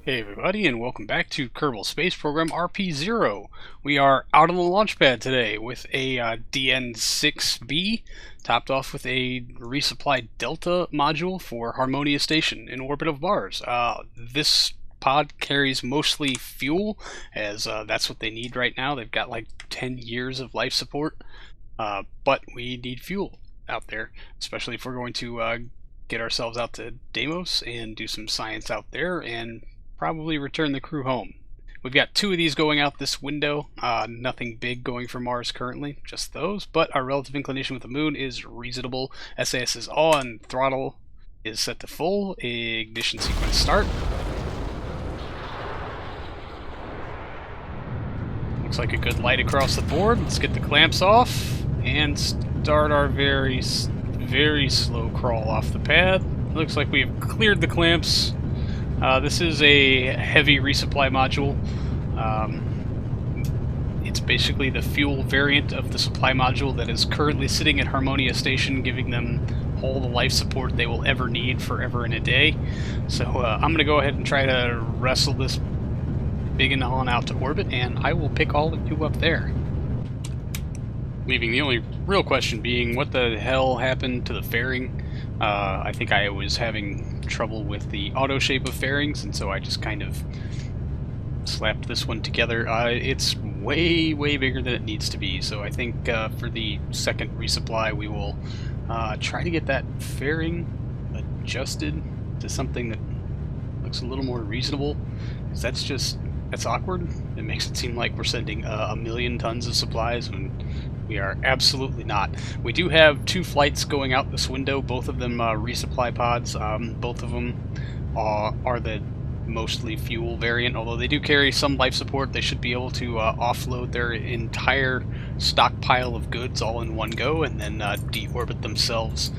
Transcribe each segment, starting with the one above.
Hey everybody, and welcome back to Kerbal Space Program RP-0. We are out on the launch pad today with a DN6B, topped off with a resupply Delta module for Harmonia Station in orbit of Mars. This pod carries mostly fuel, as that's what they need right now. They've got like 10 years of life support, but we need fuel out there, especially if we're going to get ourselves out to Deimos and do some science out there and probably return the crew home. We've got 2 of these going out this window, nothing big going for Mars currently, just those, but our relative inclination with the moon is reasonable. SAS is on, throttle is set to full, ignition sequence start. Looks like a good light across the board. Let's get the clamps off and start our very slow crawl off the pad. Looks like we have cleared the clamps. This is a heavy resupply module. It's basically the fuel variant of the supply module that is currently sitting at Harmonia Station, giving them all the life support they will ever need forever and a day. So I'm going to go ahead and try to wrestle this big and on out to orbit, and I will pick all of you up there. Leaving the only real question being, what the hell happened to the fairing? I think I was having trouble with the auto shape of fairings, and so I just kind of slapped this one together. It's way bigger than it needs to be, so I think for the second resupply we will try to get that fairing adjusted to something that looks a little more reasonable, because that's awkward. It makes it seem like we're sending a million tons of supplies when we are absolutely not. We do have 2 flights going out this window, both of them resupply pods. Both of them are the mostly fuel variant, although they do carry some life support. They should be able to offload their entire stockpile of goods all in one go and then deorbit themselves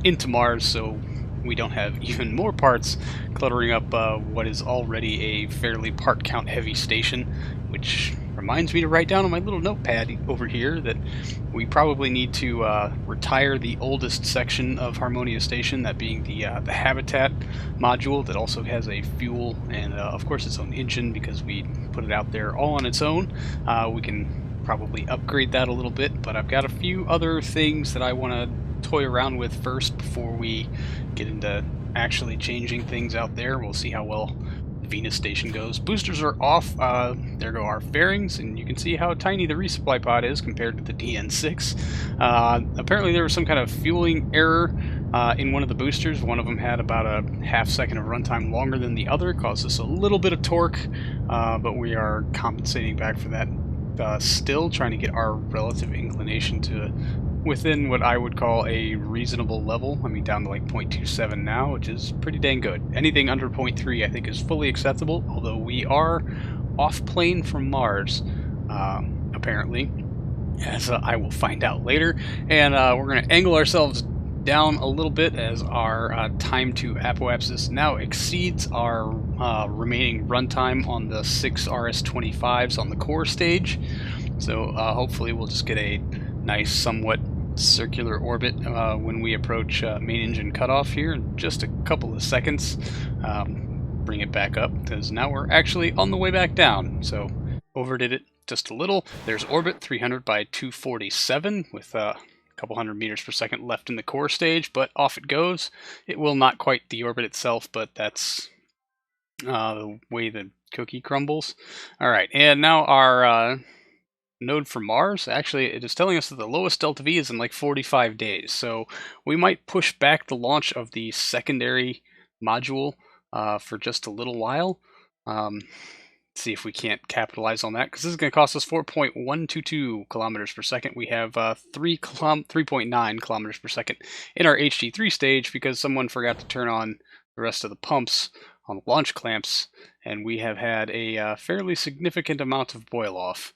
into Mars, so we don't have even more parts cluttering up what is already a fairly part count heavy station, which reminds me to write down on my little notepad over here that we probably need to retire the oldest section of Harmonia Station, that being the habitat module that also has a fuel and of course its own engine, because we put it out there all on its own. We can probably upgrade that a little bit, but I've got a few other things that I want to toy around with first before we get into actually changing things out there. We'll see how well the Venus station goes. Boosters are off. There go our fairings, and you can see how tiny the resupply pod is compared to the DN6. Apparently there was some kind of fueling error in one of the boosters. One of them had about a half second of runtime longer than the other, caused us a little bit of torque, but we are compensating back for that. Still trying to get our relative inclination to within what I would call a reasonable level. I mean, down to like 0.27 now, which is pretty dang good. Anything under 0.3 I think is fully acceptable, although we are off plane from Mars, apparently, as I will find out later. And we're going to angle ourselves down a little bit as our time to apoapsis now exceeds our remaining runtime on the 6 RS-25s on the core stage. So hopefully we'll just get a nice, somewhat circular orbit when we approach main engine cutoff here in just a couple of seconds. Bring it back up, because now we're actually on the way back down. So overdid it just a little. There's orbit 300 by 247 with a couple hundred meters per second left in the core stage, but off it goes. It will not quite deorbit itself, but that's the way the cookie crumbles. Alright, and now our node for Mars, actually it is telling us that the lowest delta V is in like 45 days, so we might push back the launch of the secondary module for just a little while. See if we can't capitalize on that, because this is going to cost us 4.122 kilometers per second. We have 3.9 kilometers per second in our HD3 stage, because someone forgot to turn on the rest of the pumps on the launch clamps, and we have had a fairly significant amount of boil off.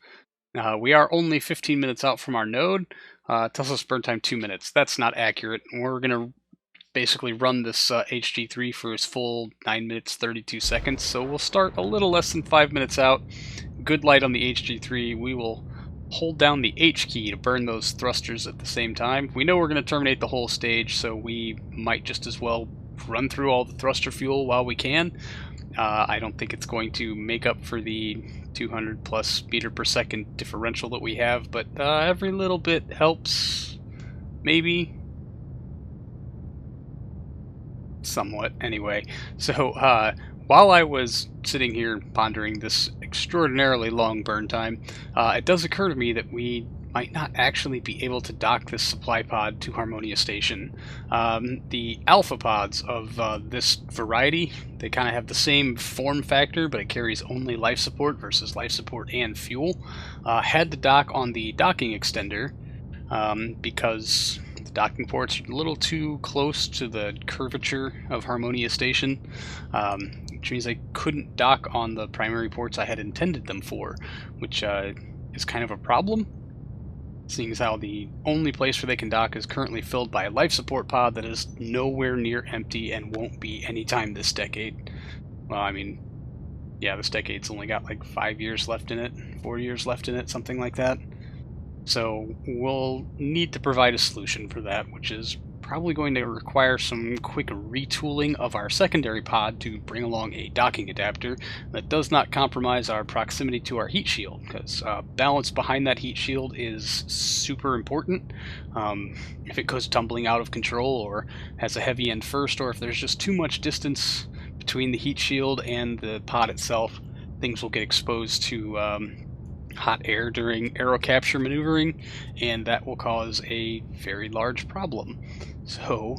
We are only 15 minutes out from our node. Tells us burn time 2 minutes. That's not accurate. We're going to basically run this HG3 for its full 9 minutes 32 seconds, so we'll start a little less than 5 minutes out. Good light on the HG3. We will hold down the H key to burn those thrusters at the same time. We know we're going to terminate the whole stage, so we might just as well run through all the thruster fuel while we can. I don't think it's going to make up for the 200 plus meter per second differential that we have, but every little bit helps, maybe. Somewhat, anyway. So, while I was sitting here pondering this extraordinarily long burn time, it does occur to me that we might not actually be able to dock this supply pod to Harmonia Station. The alpha pods of this variety, they kind of have the same form factor, but it carries only life support versus life support and fuel. Had to dock on the docking extender because the docking ports are a little too close to the curvature of Harmonia Station, which means I couldn't dock on the primary ports I had intended them for, which is kind of a problem, seeing as how the only place where they can dock is currently filled by a life support pod that is nowhere near empty and won't be anytime this decade. Well, I mean, yeah, this decade's only got like 5 years left in it, 4 years left in it, something like that. So we'll need to provide a solution for that, which is probably going to require some quick retooling of our secondary pod to bring along a docking adapter that does not compromise our proximity to our heat shield, because balance behind that heat shield is super important. If it goes tumbling out of control or has a heavy end first, or if there's just too much distance between the heat shield and the pod itself, things will get exposed to hot air during aero capture maneuvering, and that will cause a very large problem. So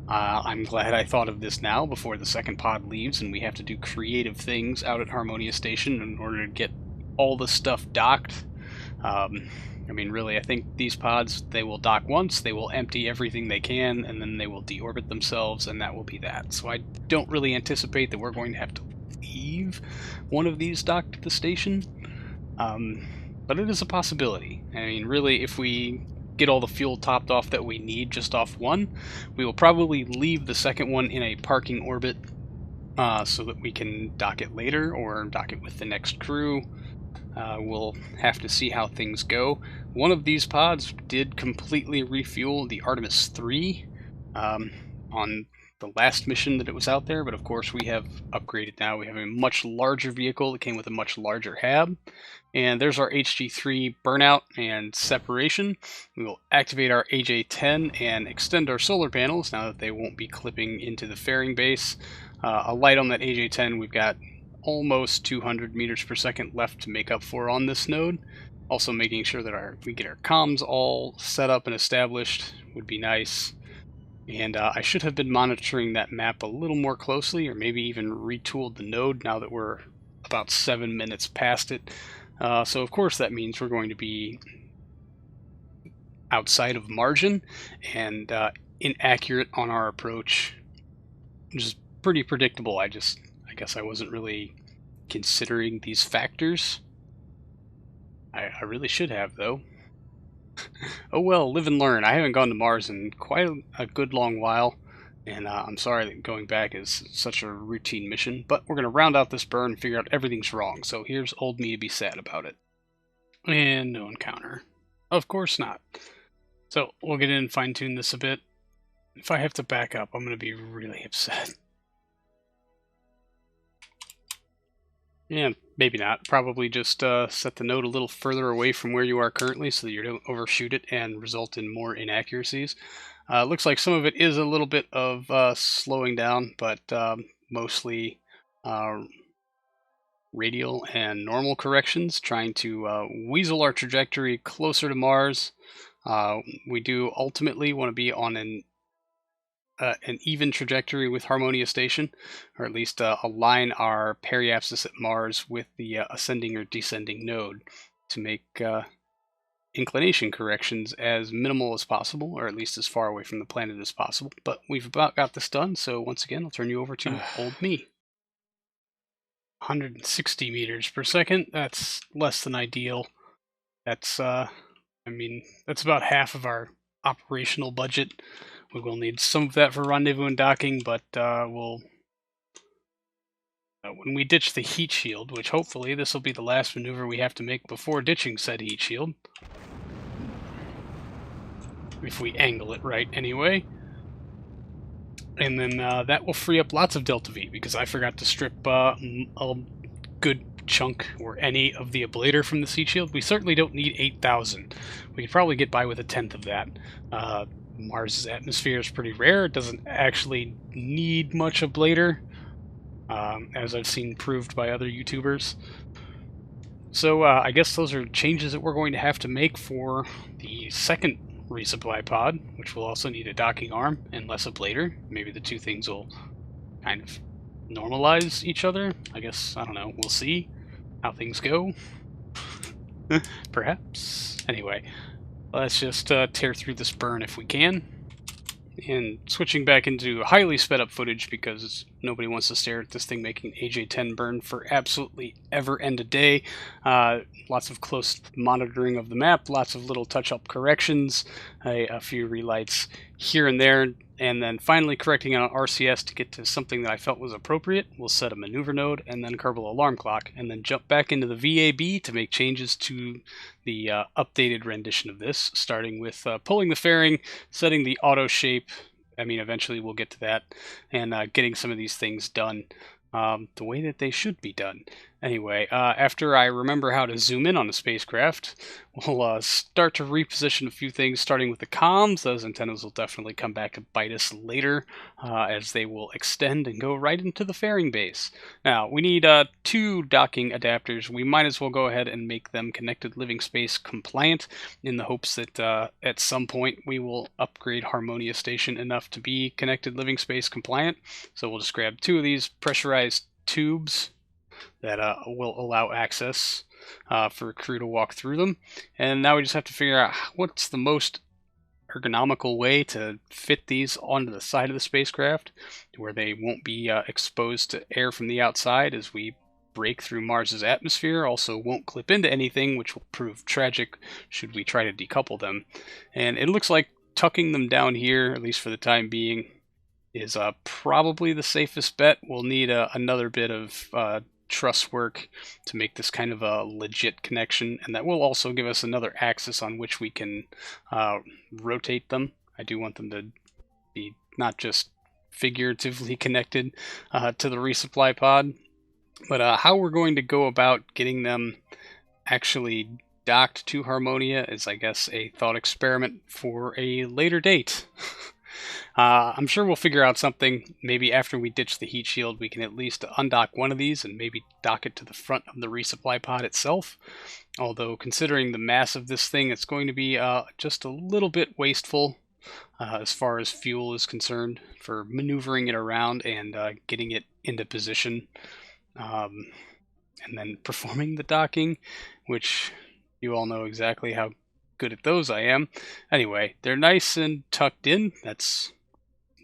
I'm glad I thought of this now before the second pod leaves and we have to do creative things out at Harmonia Station in order to get all the stuff docked. I mean, really, I think these pods, they will dock once, they will empty everything they can, and then they will deorbit themselves, and that will be that. So I don't really anticipate that we're going to have to leave one of these docked at the station. But it is a possibility. I mean, really, if we get all the fuel topped off that we need just off one, we will probably leave the second one in a parking orbit so that we can dock it later or dock it with the next crew. We'll have to see how things go. One of these pods did completely refuel the Artemis III on the last mission that it was out there, but of course we have upgraded now. We have a much larger vehicle that came with a much larger hab. And there's our HG3 burnout and separation. We will activate our AJ10 and extend our solar panels now that they won't be clipping into the fairing base. A light on that AJ10, we've got almost 200 meters per second left to make up for on this node. Also making sure that we get our comms all set up and established would be nice. And I should have been monitoring that map a little more closely, or maybe even retooled the node now that we're about 7 minutes past it. So of course that means we're going to be outside of margin and inaccurate on our approach, which is pretty predictable. I guess I wasn't really considering these factors. I really should have, though. Oh well, live and learn. I haven't gone to Mars in quite a good long while, and I'm sorry that going back is such a routine mission, but we're going to round out this burn and figure out everything's wrong, so here's old me to be sad about it. And no encounter. Of course not. So we'll get in and fine-tune this a bit. If I have to back up, I'm going to be really upset. Yeah, maybe not. Probably just set the node a little further away from where you are currently so that you don't overshoot it and result in more inaccuracies. Looks like some of it is a little bit of slowing down, but mostly radial and normal corrections, trying to weasel our trajectory closer to Mars. We do ultimately want to be on an even trajectory with Harmonia Station, or at least align our periapsis at Mars with the ascending or descending node to make inclination corrections as minimal as possible, or at least as far away from the planet as possible. But we've about got this done, so once again, I'll turn you over to old me. 160 meters per second, that's less than ideal. That's, I mean, that's about half of our operational budget. We will need some of that for rendezvous and docking, but we'll... when we ditch the heat shield, which hopefully this will be the last maneuver we have to make before ditching said heat shield. If we angle it right, anyway. And then that will free up lots of Delta V, because I forgot to strip a good chunk or any of the ablator from the seat shield. We certainly don't need 8,000. We could probably get by with a tenth of that. Mars's atmosphere is pretty rare. It doesn't actually need much ablator, as I've seen proved by other YouTubers. So I guess those are changes that we're going to have to make for the second resupply pod, which will also need a docking arm and less ablator. Maybe the two things will kind of normalize each other. I guess, I don't know, we'll see how things go. Perhaps. Anyway, let's just tear through this burn if we can. And switching back into highly sped up footage, because nobody wants to stare at this thing making AJ10 burn for absolutely ever and a day. Lots of close monitoring of the map, lots of little touch-up corrections, a few relights here and there, and then finally correcting on RCS to get to something that I felt was appropriate. We'll set a maneuver node and then Kerbal alarm clock, and then jump back into the VAB to make changes to the updated rendition of this, starting with pulling the fairing, setting the auto shape. I mean, eventually we'll get to that, and getting some of these things done the way that they should be done. Anyway, after I remember how to zoom in on a spacecraft, we'll start to reposition a few things, starting with the comms. Those antennas will definitely come back to bite us later, as they will extend and go right into the fairing base. Now, we need 2 docking adapters. We might as well go ahead and make them connected living space compliant, in the hopes that at some point we will upgrade Harmonia Station enough to be connected living space compliant. So we'll just grab 2 of these pressurized tubes that will allow access for a crew to walk through them. And now we just have to figure out what's the most ergonomical way to fit these onto the side of the spacecraft, where they won't be exposed to air from the outside as we break through Mars's atmosphere. Also won't clip into anything, which will prove tragic should we try to decouple them. And it looks like tucking them down here, at least for the time being, is probably the safest bet. We'll need another bit of truss work to make this kind of a legit connection, and that will also give us another axis on which we can rotate them. I do want them to be not just figuratively connected to the resupply pod, but how we're going to go about getting them actually docked to Harmonia is, I guess, a thought experiment for a later date. I'm sure we'll figure out something. Maybe after we ditch the heat shield, we can at least undock one of these and maybe dock it to the front of the resupply pod itself. Although, considering the mass of this thing, it's going to be just a little bit wasteful as far as fuel is concerned for maneuvering it around and getting it into position. And then performing the docking, which you all know exactly how good at those I am. Anyway, they're nice and tucked in. That's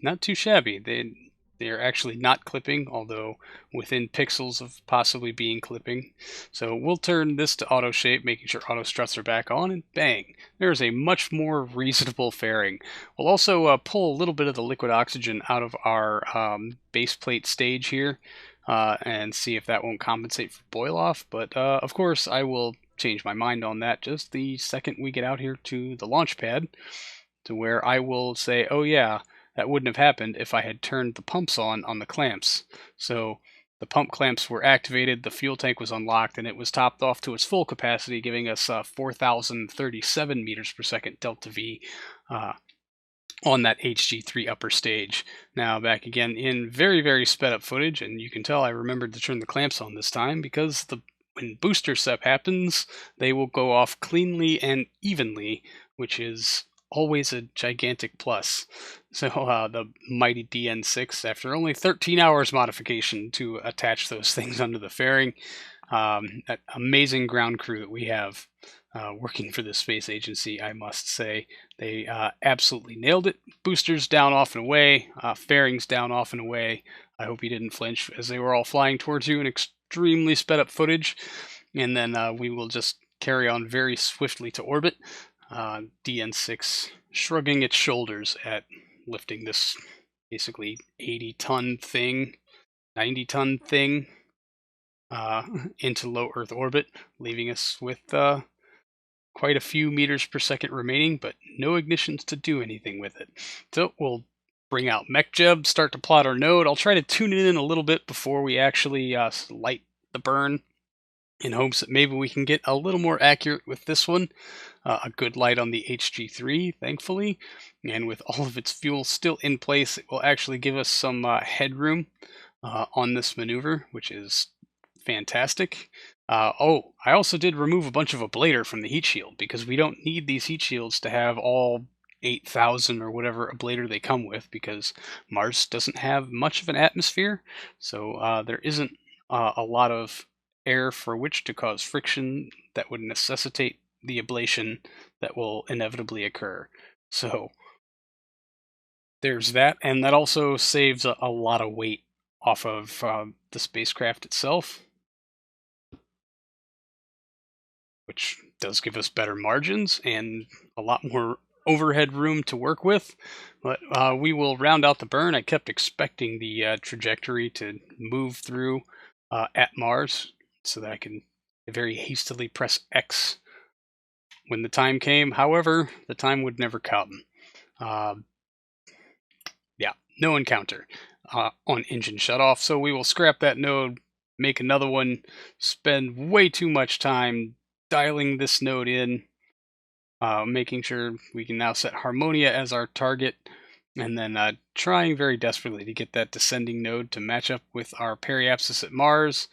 not too shabby. They're actually not clipping, although within pixels of possibly being clipping. So we'll turn this to auto shape, making sure auto struts are back on, and bang, there's a much more reasonable fairing. We'll also pull a little bit of the liquid oxygen out of our base plate stage here, and see if that won't compensate for boil off. But of course, I will change my mind on that just the second we get out here to the launch pad, to where I will say, oh yeah, that wouldn't have happened if I had turned the pumps on the clamps. So the pump clamps were activated, the fuel tank was unlocked, and it was topped off to its full capacity, giving us 4,037 meters per second delta V on that HG3 upper stage. Now back again in very, very sped up footage, and you can tell I remembered to turn the clamps on this time, because when booster sep happens, they will go off cleanly and evenly, which is always a gigantic plus. So the mighty DN6, after only 13 hours modification to attach those things under the fairing, that amazing ground crew that we have working for this space agency, I must say. They absolutely nailed it. Boosters down, off, and away. Fairings down, off, and away. I hope you didn't flinch as they were all flying towards you in extremely sped up footage. And then we will just carry on very swiftly to orbit. DN6 shrugging its shoulders at lifting this basically 80-ton thing, 90-ton thing into low Earth orbit, leaving us with quite a few meters per second remaining, but no ignitions to do anything with it. So we'll bring out Mech Jeb, start to plot our node. I'll try to tune it in a little bit before we actually light the burn, in hopes that maybe we can get a little more accurate with this one. A good light on the HG3, thankfully, and with all of its fuel still in place, it will actually give us some headroom on this maneuver, which is fantastic. Oh, I also did remove a bunch of ablator from the heat shield, because we don't need these heat shields to have all 8,000 or whatever ablator they come with, because Mars doesn't have much of an atmosphere, so there isn't a lot of air for which to cause friction that would necessitate the ablation that will inevitably occur. So there's that, and that also saves a lot of weight off of the spacecraft itself, which does give us better margins and a lot more overhead room to work with. But we will round out the burn. I kept expecting the trajectory to move through at Mars, so that I can very hastily press X when the time came. However, the time would never come. Yeah, no encounter on engine shutoff, so we will scrap that node, make another one, spend way too much time dialing this node in, making sure we can now set Harmonia as our target, and then trying very desperately to get that descending node to match up with our periapsis at Mars.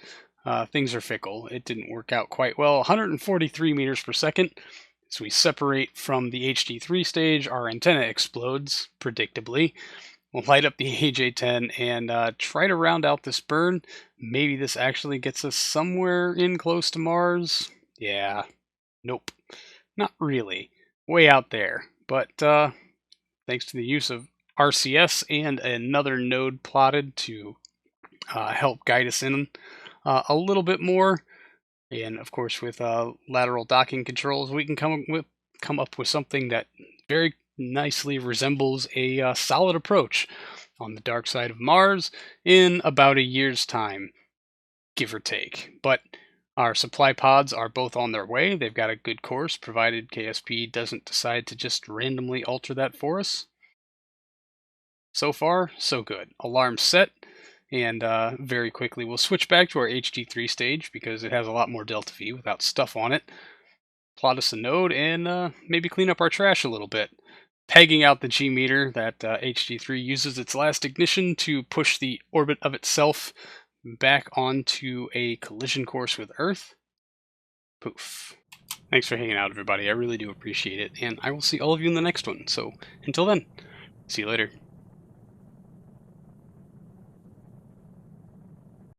Things are fickle. It didn't work out quite well. 143 meters per second. As we separate from the HD3 stage, our antenna explodes, predictably. We'll light up the AJ-10 and try to round out this burn. Maybe this actually gets us somewhere in close to Mars. Yeah, nope, not really. Way out there. But thanks to the use of RCS and another node plotted to help guide us in a little bit more, and of course with lateral docking controls, we can come up with something that very nicely resembles a solid approach on the dark side of Mars in about a year's time, give or take. But our supply pods are both on their way. They've got a good course, provided KSP doesn't decide to just randomly alter that for us. So far, so good. Alarm set, and very quickly we'll switch back to our HD3 stage because it has a lot more delta V without stuff on it. Plot us a node and maybe clean up our trash a little bit. Pegging out the G meter that HD3 uses its last ignition to push the orbit of itself back onto a collision course with Earth. Poof. Thanks for hanging out, everybody. I really do appreciate it, and I will see all of you in the next one. So until then, see you later.